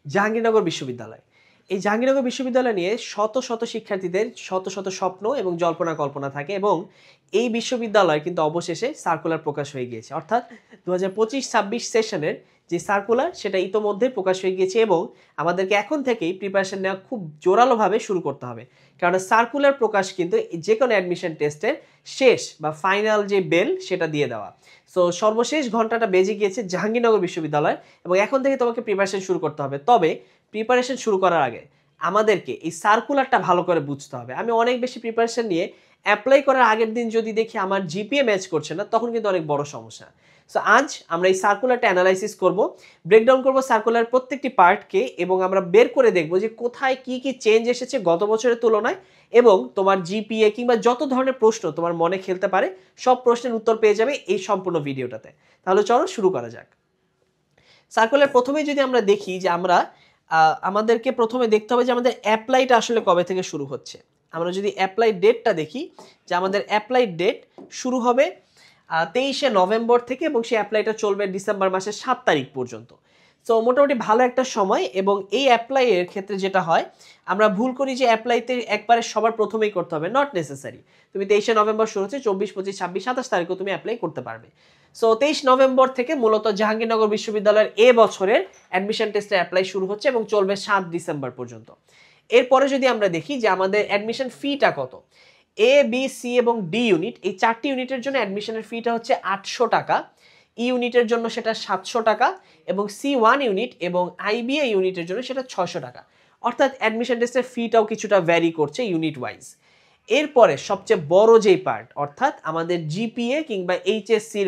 জাহাঙ্গীরনগর বিশ্ববিদ্যালয়। এই জাহাঙ্গীরনগর বিশ্ববিদ্যালয় নিয়ে শত শত শিক্ষার্থীদের শত শত স্বপ্ন এবং জল্পনা কল্পনা থাকে এবং এই বিশ্ববিদ্যালয় কিন্তু অবশেষে সার্কুলার প্রকাশ হয়ে গিয়েছে, অর্থাৎ 2025-26 সেশনের যে সার্কুলার সেটা ইতোমধ্যে প্রকাশ হয়ে গিয়েছে এবং আমাদেরকে এখন থেকেই প্রিপারেশন নেওয়া খুব জোরালোভাবে শুরু করতে হবে। কারণ সার্কুলার প্রকাশ কিন্তু যে কোনো অ্যাডমিশন টেস্টের শেষ বা ফাইনাল যে বেল সেটা দিয়ে দেওয়া। সো সর্বশেষ ঘন্টাটা বেজে গিয়েছে জাহাঙ্গীরনগর বিশ্ববিদ্যালয় এবং এখন থেকে তোমাকে প্রিপারেশন শুরু করতে হবে। তবে প্রিপারেশন শুরু করার আগে আমাদেরকে এই সার্কুলারটা ভালো করে বুঝতে হবে। আমি অনেক বেশি প্রিপারেশন নিয়ে অ্যাপ্লাই করার আগের দিন যদি দেখি আমার জিপিএ ম্যাচ করছে না, তখন কিন্তু অনেক বড় সমস্যা। সো আজ আমরা এই সার্কুলারটা অ্যানালাইসিস করব, ব্রেকডাউন করব সার্কুলার প্রত্যেকটি পার্টকে এবং আমরা বের করে দেখব যে কোথায় কি কি চেঞ্জ এসেছে গত বছরের তুলনায় এবং তোমার জিপিএ কিংবা যত ধরনের প্রশ্ন তোমার মনে খেলতে পারে সব প্রশ্নের উত্তর পেয়ে যাবে এই সম্পূর্ণ ভিডিওটাতে। তাহলে চলো শুরু করা যাক। সার্কুলার প্রথমেই যদি আমরা দেখি যে আমাদেরকে প্রথমে দেখতে হবে যে আমাদের অ্যাপ্লাইটা আসলে কবে থেকে শুরু হচ্ছে। আমরা যদি অ্যাপ্লাই ডেটটা দেখি যে আমাদের অ্যাপ্লাই ডেট শুরু হবে 23শে নভেম্বর থেকে এবং সেই অ্যাপ্লাইটা চলবে ডিসেম্বর মাসের 7 তারিখ পর্যন্ত। সো মোটামুটি ভালো একটা সময়। এবং এই অ্যাপ্লাইয়ের ক্ষেত্রে যেটা হয়, আমরা ভুল করি যে অ্যাপ্লাইতে একবারে সবার প্রথমেই করতে হবে, নট নেসেসারি। তুমি 23শে নভেম্বর শুরু হচ্ছে, 24, 25, 26, 27 তারিখও তুমি অ্যাপ্লাই করতে পারবে। সো 23 নভেম্বর থেকে মূলত জাহাঙ্গীরনগর বিশ্ববিদ্যালয়ের এ বছরের অ্যাডমিশন টেস্টের অ্যাপ্লাই শুরু হচ্ছে এবং চলবে 7 ডিসেম্বর পর্যন্ত। এরপরে যদি আমরা দেখি যে আমাদের অ্যাডমিশন ফিটা কত, এ বি সি এবং ডি ইউনিট, এই 4টি ইউনিটের জন্য অ্যাডমিশনের ফিটা হচ্ছে 800 টাকা, ই ইউনিটের জন্য সেটা 700 টাকা এবং C1 ইউনিট এবং আইবিএ ইউনিটের জন্য সেটা 600 টাকা। অর্থাৎ অ্যাডমিশন টেস্টের ফিটাও কিছুটা ভ্যারি করছে ইউনিট ওয়াইজ। এরপরে সবচেয়ে বড় যেই পার্ট, অর্থাৎ আমাদের জিপিএ কিংবা এইচএসসির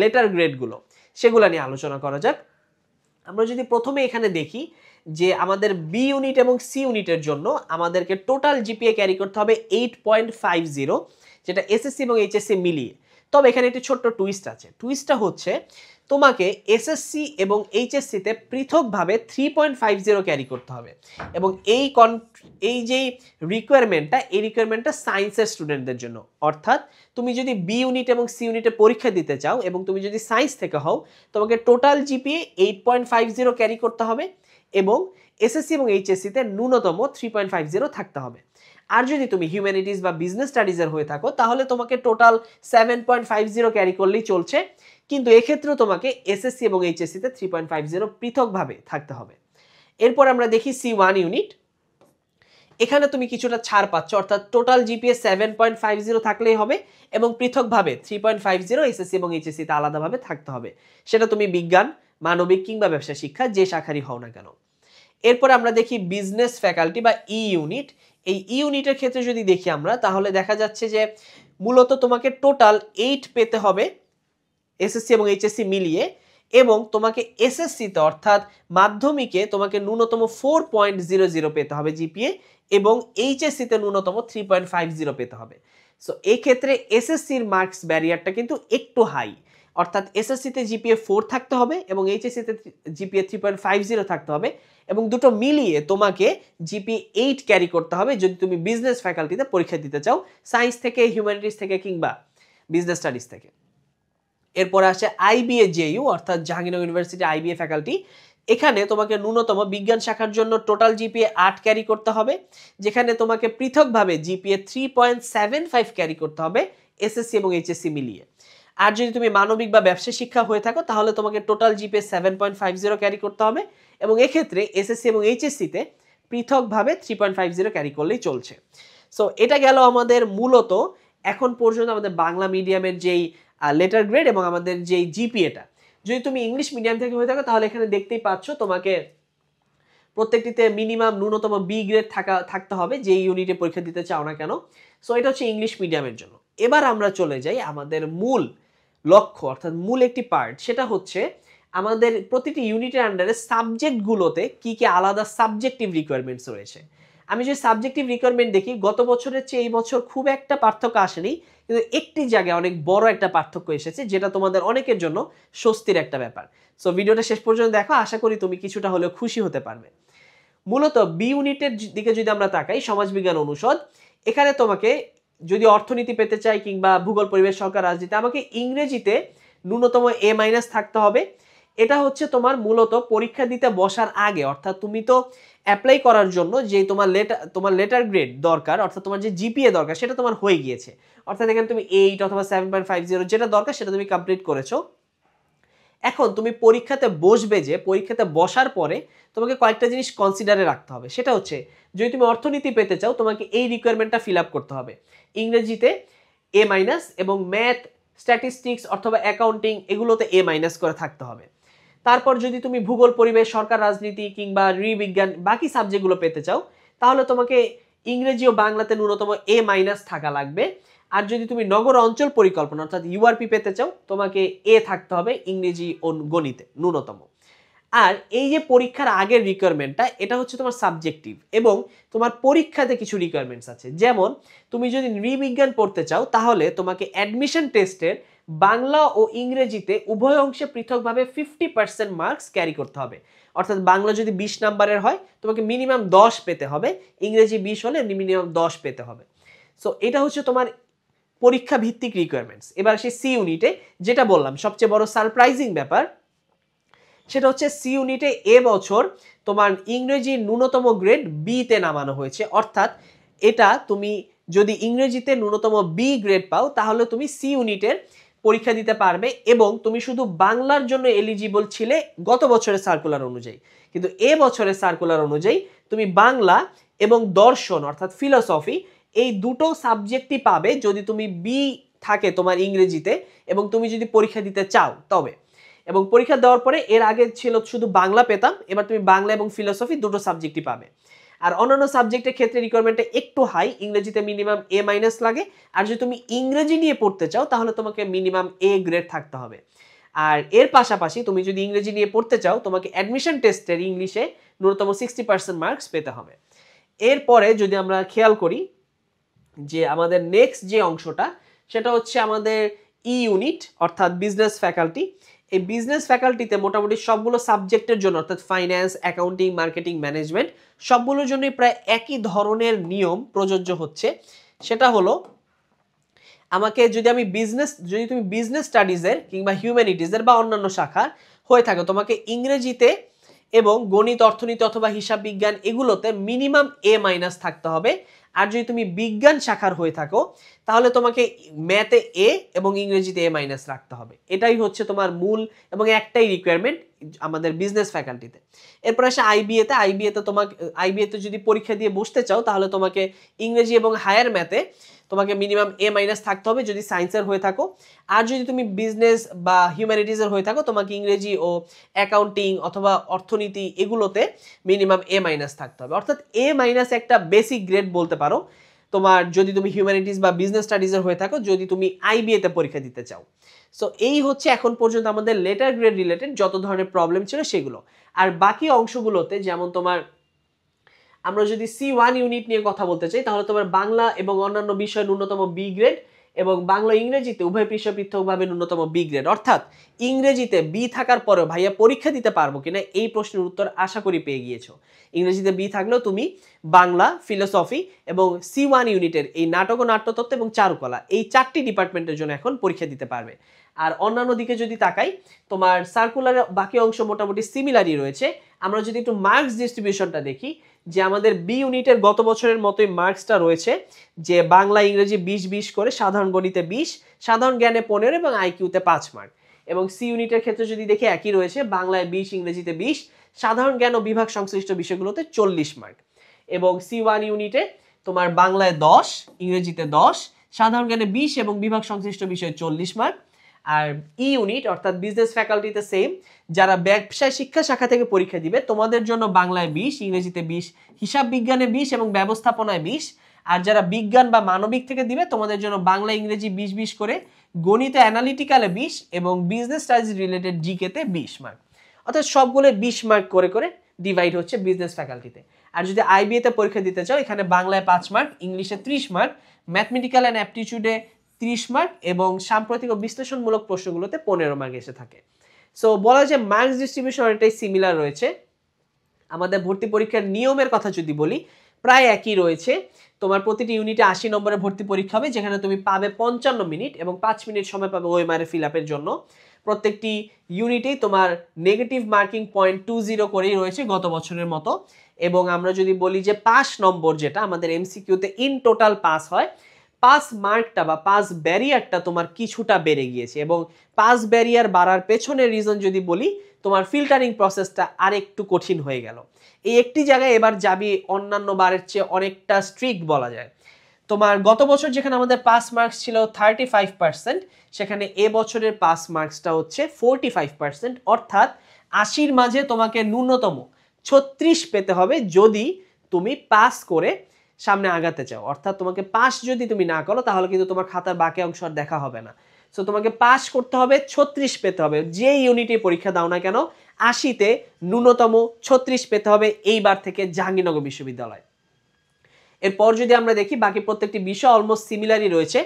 লেটার গ্রেডগুলো, সেগুলো নিয়ে আলোচনা করা যাক। আমরা যদি প্রথমে এখানে দেখি যে আমাদের বি ইউনিট এবং সি ইউনিটের জন্য আমাদেরকে টোটাল জিপিএ ক্যারি করতে হবে 8.50, যেটা এসএসসি এবং এইচএসসি মিলিয়ে। তবে এখানে একটি ছোট্ট টুইস্ট আছে। টুইস্টটা হচ্ছে তোমাকে এসএসসি এবং এইচএসসিতে পৃথকভাবে 3.50 ক্যারি করতে হবে এবং এই যেই রিকোয়ারমেন্টটা, এই রিকোয়ারমেন্টটা সায়েন্সের স্টুডেন্টদের জন্য। অর্থাৎ তুমি যদি বি ইউনিট এবং সি ইউনিটে পরীক্ষা দিতে চাও এবং তুমি যদি সায়েন্স থেকে হও, তোমাকে টোটাল জিপিএ 8.50 ক্যারি করতে হবে এবং এসএসসি এবং এইচএসসিতে ন্যূনতম 3.50 থাকতে হবে। আর যদি তুমি হিউম্যানিটিস বা বিজনেস স্টাডিজের হয়ে থাকো, তাহলে তোমাকে টোটাল 7.50 ক্যারি করলেই চলছে, কিন্তু এক্ষেত্রেও তোমাকে এসএসসি এবং এইচএসসিতে 3.50 পৃথকভাবে থাকতে হবে। এরপর আমরা দেখি C1 ইউনিট। এখানে তুমি কিছুটা ছাড় পাচ্ছ, অর্থাৎ টোটাল জিপিএ 7.50 থাকলেই হবে এবং পৃথকভাবে 3.50 এসএসসি এবং এইচএসসিতে আলাদাভাবে থাকতে হবে। সেটা তুমি বিজ্ঞান, মানবিক কিংবা ব্যবসা শিক্ষা যে শাখারই হও না কেন। এরপর আমরা দেখি বিজনেস ফ্যাকাল্টি বা ই ইউনিট। এই ই ইউনিটের ক্ষেত্রে যদি দেখি আমরা, তাহলে দেখা যাচ্ছে যে মূলত তোমাকে টোটাল 8 পেতে হবে এসএসসি এবং এইচএসসি মিলিয়ে এবং তোমাকে এসএসসিতে অর্থাৎ মাধ্যমিকে তোমাকে ন্যূনতম 4.00 পেতে হবে জিপিএ এবং এইচএসসিতে ন্যূনতম 3.50 পেতে হবে। সো এই ক্ষেত্রে এসএসসির মার্কস ব্যারিয়ারটা কিন্তু একটু হাই, অর্থাৎ এসএসসিতে জিপিএ 4 থাকতে হবে এবং এইচএসসিতে জিপিএ 3.50 থাকতে হবে এবং দুটো মিলিয়ে তোমাকে জিপিএ 8 ক্যারি করতে হবে যদি তুমি বিজনেস ফ্যাকাল্টিতে পরীক্ষা দিতে চাও, সায়েন্স থেকে, হিউম্যানিটিস থেকে কিংবা বিজনেস স্টাডিজ থেকে। এরপরে আসে আইবিএ জেইউ, অর্থাৎ জাহাঙ্গীরনগর ইউনিভার্সিটি আইবিএ ফ্যাকাল্টি। এখানে তোমাকে ন্যূনতম বিজ্ঞান শাখার জন্য টোটাল জিপিএ 8 ক্যারি করতে হবে, যেখানে তোমাকে পৃথকভাবে জিপিএ 3.75 ক্যারি করতে হবে এসএসসি এবং এইচএসসি মিলিয়ে। আর যদি তুমি মানবিক বা ব্যবসা শিক্ষা হয়ে থাকো, তাহলে তোমাকে টোটাল জিপিএ 7.50 ক্যারি করতে হবে এবং এক্ষেত্রে এসএসসি এবং এইচএসসিতে পৃথকভাবে 3.50 ক্যারি করলেই চলছে। সো এটা গেল আমাদের মূলত এখন পর্যন্ত আমাদের বাংলা মিডিয়ামের যেই লেটার গ্রেড এবং আমাদের যেই জিপিএটা। যদি তুমি ইংলিশ মিডিয়াম থেকে হয়ে থাকো, তাহলে এখানে দেখতেই পাচ্ছ তোমাকে প্রত্যেকটিতে মিনিমাম ন্যূনতম বি গ্রেড থাকতে হবে যে ইউনিটে পরীক্ষা দিতে চাও না কেন। সো এটা হচ্ছে ইংলিশ মিডিয়ামের জন্য। এবার আমরা চলে যাই আমাদের মূল লক্ষ্য, অর্থাৎ মূল একটি পার্ট, সেটা হচ্ছে আমাদের প্রতিটি ইউনিটের আন্ডারে সাবজেক্টগুলোতে কি কি আলাদা সাবজেক্টিভ রিকোয়ারমেন্টস রয়েছে। আমি যদি সাবজেক্টিভ রিকোয়ারমেন্ট দেখি, গত বছরের চেয়ে এই বছর খুব একটা পার্থক্য আসেনি, কিন্তু একটি জায়গায় অনেক বড় একটা পার্থক্য এসেছে, যেটা তোমাদের অনেকের জন্য স্বস্তির একটা ব্যাপার। সো ভিডিওটা শেষ পর্যন্ত দেখো, আশা করি তুমি কিছুটা হলেও খুশি হতে পারবে। মূলত বি ইউনিটের দিকে যদি আমরা তাকাই, সমাজবিজ্ঞান অনুষদ, এখানে তোমাকে যদি অর্থনীতি পেতে চাই কিংবা ভূগোল, পরিবেশ, সরকার, রাজনীতি, আমাকে ইংরেজিতে ন্যূনতম A- থাকতে হবে এটা হচ্ছে তোমার মূলত পরীক্ষা দিতে বসার আগে, অর্থাৎ তুমি তো অ্যাপ্লাই করার জন্য যে তোমার লেটার গ্রেড দরকার, অর্থাৎ তোমার যে জিপিএ দরকার সেটা তোমার হয়ে গিয়েছে, অর্থাৎ এখানে তুমি 8 অথবা 7.50 যেটা দরকার সেটা তুমি কমপ্লিট করেছো। এখন তুমি পরীক্ষাতে বসবে, যে পরীক্ষাতে বসার পরে তোমাকে কয়েকটা জিনিস কনসিডারে রাখতে হবে। সেটা হচ্ছে যদি তুমি অর্থনীতি পেতে চাও তোমাকে এই রিকোয়ারমেন্টটা ফিল আপ করতে হবে, ইংরেজিতে A- এবং ম্যাথ, স্ট্যাটিস্টিক্স অথবা অ্যাকাউন্টিং এগুলোতে A- করে থাকতে হবে। তারপর যদি তুমি ভূগোল, পরিবেশ, সরকার, রাজনীতি কিংবা নৃবিজ্ঞান বাকি সাবজেক্টগুলো পেতে চাও তাহলে তোমাকে ইংরেজি ও বাংলাতে ন্যূনতম A- থাকা লাগবে। আর যদি তুমি নগর অঞ্চল পরিকল্পনা অর্থাৎ ইউআরপি পেতে চাও তোমাকে এ থাকতে হবে ইংরেজি ও গণিতে ন্যূনতম। আর এই যে পরীক্ষার আগের রিকোয়ারমেন্টটা এটা হচ্ছে তোমার সাবজেক্টিভ, এবং তোমার পরীক্ষাতে কিছু রিকোয়ারমেন্টস আছে। যেমন তুমি যদি নৃবিজ্ঞান পড়তে চাও তাহলে তোমাকে অ্যাডমিশন টেস্টের বাংলা ও ইংরেজিতে উভয় অংশে পৃথকভাবে 50% মার্কস ক্যারি করতে হবে। অর্থাৎ বাংলা যদি 20 নাম্বারের হয় তোমাকে মিনিমাম 10 পেতে হবে, ইংরেজি 20 হলে মিনিমাম 10 পেতে হবে। সো এটা হচ্ছে তোমার পরীক্ষা ভিত্তিক রিকোয়ারমেন্টস। এবার সেই সি ইউনিটে যেটা বললাম সবচেয়ে বড় সারপ্রাইজিং ব্যাপার, সেটা হচ্ছে সি ইউনিটে এবছর তোমার ইংরেজি ন্যূনতম গ্রেড বিতে নামানো হয়েছে। অর্থাৎ এটা তুমি যদি ইংরেজিতে ন্যূনতম বি গ্রেড পাও তাহলে তুমি সি ইউনিটের পরীক্ষা দিতে পারবে, এবং তুমি শুধু বাংলার জন্য এলিজিবল ছিলে গত বছরের সার্কুলার অনুযায়ী, কিন্তু এ বছরের সার্কুলার অনুযায়ী তুমি বাংলা এবং দর্শন অর্থাৎ ফিলোসফি এই দুটো সাবজেক্টই পাবে যদি তুমি বি থাকে তোমার ইংরেজিতে এবং তুমি যদি পরীক্ষা দিতে চাও তবে। এবং পরীক্ষা দেওয়ার পরে এর আগে ছিল শুধু বাংলা পেতাম, এবার তুমি বাংলা এবং ফিলোসফি দুটো সাবজেক্টই পাবে। আর অন্যান্য সাবজেক্টের ক্ষেত্রে রিকোয়ারমেন্টটা একটু হাই, ইংরেজিতে মিনিমাম A- লাগে। আর যদি তুমি ইংরেজি নিয়ে পড়তে চাও তাহলে তোমাকে মিনিমাম A গ্রেড থাকতে হবে। আর এর পাশাপাশি তুমি যদি ইংরেজি নিয়ে পড়তে চাও তোমাকে অ্যাডমিশন টেস্টের ইংলিশে ন্যূনতম 60% মার্কস পেতে হবে। এরপরে যদি আমরা খেয়াল করি যে আমাদের নেক্সট যে অংশটা সেটা হচ্ছে আমাদের ই ইউনিট অর্থাৎ বিজনেস ফ্যাকাল্টি। এই বিজনেস ফ্যাকাল্টিতে মোটামুটি সবগুলো সাবজেক্টের জন্য অর্থাৎ ফাইন্যান্স, অ্যাকাউন্টিং, মার্কেটিং, ম্যানেজমেন্ট সবগুলোর জন্যই প্রায় একই ধরনের নিয়ম প্রযোজ্য হচ্ছে। সেটা হলো যদি তুমি বিজনেস স্টাডিজের কিংবা হিউম্যানিটিজের বা অন্যান্য শাখার হয়ে থাকে তোমাকে ইংরেজিতে এবং গণিত, অর্থনীতি অথবা হিসাব বিজ্ঞান এগুলোতে মিনিমাম A- থাকতে হবে। আর যদি তুমি বিজ্ঞান শাখার হয়ে থাকো তাহলে তোমাকে ম্যাথে এ এবং ইংরেজিতে A- রাখতে হবে। এটাই হচ্ছে তোমার মূল এবং একটাই রিকোয়ারমেন্ট আমাদের বিজনেস ফ্যাকাল্টিতে। এরপর আসে আইবিএতে যদি পরীক্ষা দিয়ে বসতে চাও তাহলে তোমাকে ইংরেজি এবং হায়ার ম্যাথে তোমাকে মিনিমাম A- থাকতে হবে যদি সায়েন্সের হয়ে থাকো। আর যদি তুমি বিজনেস বা হিউম্যানিটিজের হয়ে থাকো তোমাকে ইংরেজি ও অ্যাকাউন্টিং অথবা অর্থনীতি এগুলোতে মিনিমাম A- থাকতে হবে। অর্থাৎ A- একটা বেসিক গ্রেড বলতে পারো তোমার যদি তুমি হিউম্যানিটিজ বা বিজনেস স্টাডিজের হয়ে থাকো যদি তুমি আইবিএতে পরীক্ষা দিতে চাও। সো এই হচ্ছে এখন পর্যন্ত আমাদের লেটার গ্রেড রিলেটেড যত ধরনের প্রবলেম ছিল সেগুলো। আর বাকি অংশগুলোতে যেমন তোমার আমরা যদি C1 ইউনিট নিয়ে কথা বলতে চাই তাহলে তোমার বাংলা এবং অন্যান্য বিষয় ন্যূনতম বি গ্রেড, এবং বাংলা ইংরেজিতে উভয় বিষয় পৃথকভাবে ন্যূনতম বি গ্রেড। অর্থাৎ ইংরেজিতে বি থাকার পরেও ভাইয়া পরীক্ষা দিতে পারবো কিনা এই প্রশ্নের উত্তর আশা করি পেয়ে গিয়েছো। ইংরেজিতে বি থাকলেও তুমি বাংলা, ফিলোসফি এবং C1 ইউনিটের এই নাটক ও নাট্যতত্ত্ব এবং চারুকলা এই 4টি ডিপার্টমেন্টের জন্য এখন পরীক্ষা দিতে পারবে। আর অন্যান্য দিকে যদি তাকাই তোমার সার্কুলারের বাকি অংশ মোটামুটি সিমিলারই রয়েছে। আমরা যদি একটু মার্কস ডিস্ট্রিবিউশনটা দেখি যে আমাদের বি ইউনিটের গত বছরের মতোই মার্কসটা রয়েছে যে বাংলা ইংরেজি 20-20 করে, সাধারণ গণিতে 20, সাধারণ জ্ঞানে 15 এবং আইকিউতে 5 মার্ক। এবং সি ইউনিটের ক্ষেত্রে যদি দেখি একই রয়েছে, বাংলায় 20, ইংরেজিতে 20, সাধারণ জ্ঞান ও বিভাগ সংশ্লিষ্ট বিষয়গুলোতে 40 মার্ক। এবং C1 ইউনিটে তোমার বাংলায় 10, ইংরেজিতে 10, সাধারণ জ্ঞানে 20 এবং বিভাগ সংশ্লিষ্ট বিষয়ে 40 মার্ক। আর ই ইউনিট অর্থাৎ বিজনেস ফ্যাকাল্টিতে সেম, যারা ব্যবসায় শিক্ষা শাখা থেকে পরীক্ষা দিবে তোমাদের জন্য বাংলায় 20, ইংরেজিতে 20, হিসাব বিজ্ঞানে 20 এবং ব্যবস্থাপনায় 20। আর যারা বিজ্ঞান বা মানবিক থেকে দিবে তোমাদের জন্য বাংলা ইংরেজি 20-20 করে, গণিতে অ্যানালিটিক্যালে 20 এবং বিজনেস স্টাডিজ রিলেটেড জিকেতে 20 মার্ক। অর্থাৎ সবগুলো 20 মার্ক করে করে ডিভাইড হচ্ছে বিজনেস ফ্যাকাল্টিতে। আর যদি আইবিএতে পরীক্ষা দিতে চাও এখানে বাংলায় 5 মার্ক, ইংলিশে 30 মার্ক, ম্যাথমেটিক্যাল অ্যান্ড অ্যাপটিটিউডে 30 মার্ক এবং সাম্প্রতিক ও বিশ্লেষণমূলক প্রশ্নগুলোতে 15 মার্ক এসে থাকে। সো বলা যায় মার্কস ডিস্ট্রিবিউশন অনেকটাই সিমিলার রয়েছে। আমাদের ভর্তি পরীক্ষার নিয়মের কথা যদি বলি, প্রায় একই রয়েছে। তোমার প্রতিটি ইউনিটে 80 নম্বরের ভর্তি পরীক্ষা হবে, যেখানে তুমি পাবে 55 মিনিট এবং 5 মিনিট সময় পাবে ওএমআর ফিল আপের জন্য। প্রত্যেকটি ইউনিটেই তোমার নেগেটিভ মার্কিং 0.20 করেই রয়েছে গত বছরের মতো। এবং আমরা যদি বলি যে পাস নম্বর, যেটা আমাদের এমসিকিউতে ইন টোটাল পাস হয়, পাস মার্কটা বা পাস ব্যারিয়ারটা তোমার কিছুটা বেড়ে গিয়েছে। এবং পাস ব্যারিয়ার বাড়ার পেছনের রিজন যদি বলি, তোমার ফিল্টারিং প্রসেসটা আরেকটু কঠিন হয়ে গেল। এই একটি জায়গায় এবার যাবি অন্যান্য বারের চেয়ে অনেকটা স্ট্রিক্ট বলা যায়। তোমার গত বছর যেখানে আমাদের পাস মার্কস ছিল 35%, সেখানে এ বছরের পাস মার্কসটা হচ্ছে 45%, অর্থাৎ 80-র মাঝে তোমাকে ন্যূনতম 36 পেতে হবে যদি তুমি পাস করে সামনে আগাতে চাও। অর্থাৎ তোমাকে পাস যদি তুমি না করো তাহলে কিন্তু তোমার খাতার বাকি অংশ আর দেখা হবে না। সো তোমাকে পাস করতে হবে, 36 পেতে হবে, যে ইউনিটে পরীক্ষা দাও না কেন 80-তে ন্যূনতম 36 পেতে হবে এইবার থেকে জাহাঙ্গীরনগর বিশ্ববিদ্যালয়। এরপর যদি আমরা দেখি বাকি প্রত্যেকটি বিষয় অলমোস্ট সিমিলারই রয়েছে।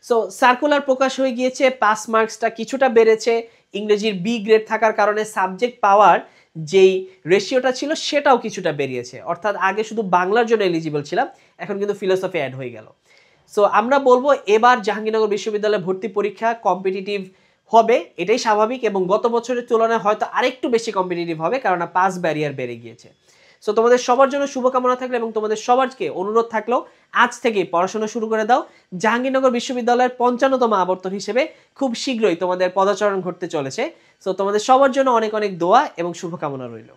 সো সার্কুলার প্রকাশ হয়ে গিয়েছে, পাস মার্কসটা কিছুটা বেড়েছে, ইংরেজির বি গ্রেড থাকার কারণে সাবজেক্ট পাওয়ার যেই রেশিওটা ছিল সেটাও কিছুটা বেরিয়েছে। অর্থাৎ আগে শুধু বাংলার জন্য এলিজিবল ছিলাম, এখন কিন্তু ফিলোসফি অ্যাড হয়ে গেল। সো আমরা বলবো এবার জাহাঙ্গীরনগর বিশ্ববিদ্যালয়ে ভর্তি পরীক্ষা কম্পিটিটিভ হবে, এটাই স্বাভাবিক, এবং গত বছরের তুলনায় হয়তো আরেকটু বেশি কম্পিটিটিভ হবে, কারণ পাস ব্যারিয়ার বেড়ে গিয়েছে। সো তোমাদের সবার জন্য শুভকামনা থাকলো, এবং তোমাদের সবারকে অনুরোধ থাকলো আজ থেকেই পড়াশোনা শুরু করে দাও। জাহাঙ্গীরনগর বিশ্ববিদ্যালয়ের 55তম আবর্তন হিসেবে খুব শীঘ্রই তোমাদের পদাচরণ ঘটতে চলেছে। সো তোমাদের সবার জন্য অনেক অনেক দোয়া এবং শুভকামনা রইল।